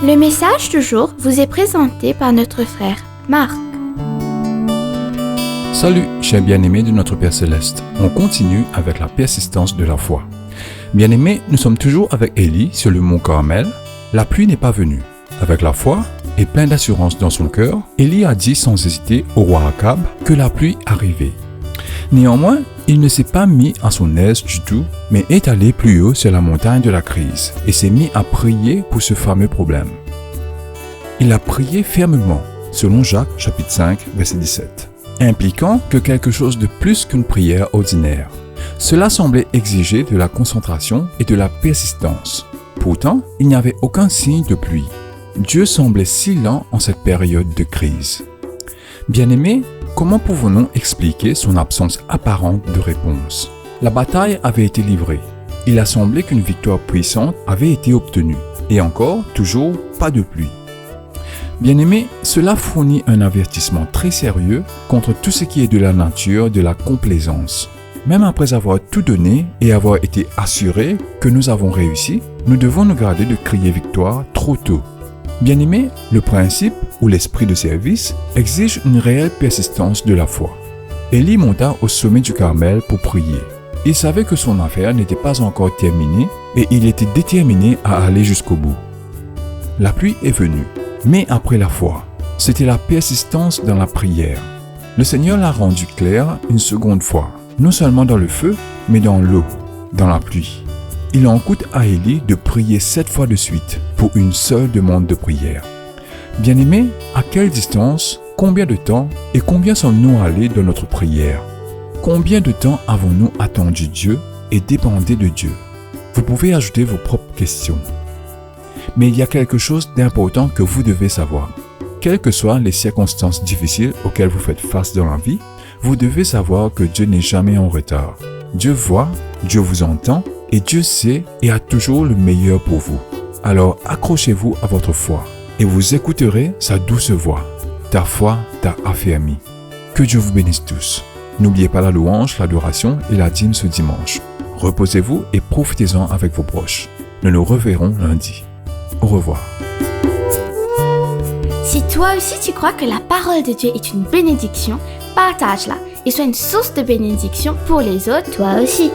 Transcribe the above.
Le message du jour vous est présenté par notre frère Marc. Salut, chers bien-aimés de notre Père Céleste. On continue avec la persistance de la foi. Bien-aimés, nous sommes toujours avec Élie sur le mont Carmel. La pluie n'est pas venue. Avec la foi et plein d'assurance dans son cœur, Élie a dit sans hésiter au roi Akab que la pluie arrivait. Néanmoins, il ne s'est pas mis à son aise du tout, mais est allé plus haut sur la montagne de la crise et s'est mis à prier pour ce fameux problème. Il a prié fermement, selon Jacques chapitre 5, verset 17, impliquant que quelque chose de plus qu'une prière ordinaire. Cela semblait exiger de la concentration et de la persistance. Pourtant, il n'y avait aucun signe de pluie. Dieu semblait si lent en cette période de crise. Bien-aimés, comment pouvons-nous expliquer son absence apparente de réponse? La bataille avait été livrée. Il a semblé qu'une victoire puissante avait été obtenue. Et encore, toujours, pas de pluie. Bien-aimés, cela fournit un avertissement très sérieux contre tout ce qui est de la nature de la complaisance. Même après avoir tout donné et avoir été assurés que nous avons réussi, nous devons nous garder de crier victoire trop tôt. Bien-aimés, le principe ou l'esprit de service exige une réelle persistance de la foi. Élie monta au sommet du Carmel pour prier. Il savait que son affaire n'était pas encore terminée et il était déterminé à aller jusqu'au bout. La pluie est venue, mais après la foi, c'était la persistance dans la prière. Le Seigneur l'a rendu clair une seconde fois, non seulement dans le feu, mais dans l'eau, dans la pluie. Il en coûte à Élie de prier 7 fois de suite pour une seule demande de prière. Bien-aimés, à quelle distance, combien de temps et combien sommes-nous allés dans notre prière? Combien de temps avons-nous attendu Dieu et dépendé de Dieu? Vous pouvez ajouter vos propres questions. Mais il y a quelque chose d'important que vous devez savoir. Quelles que soient les circonstances difficiles auxquelles vous faites face dans la vie, vous devez savoir que Dieu n'est jamais en retard. Dieu voit, Dieu vous entend et Dieu sait et a toujours le meilleur pour vous. Alors accrochez-vous à votre foi et vous écouterez sa douce voix. Ta foi t'a affermi. Que Dieu vous bénisse tous. N'oubliez pas la louange, l'adoration et la dîme ce dimanche. Reposez-vous et profitez-en avec vos proches. Nous nous reverrons lundi. Au revoir. Si toi aussi tu crois que la parole de Dieu est une bénédiction, partage-la et sois une source de bénédiction pour les autres, toi aussi.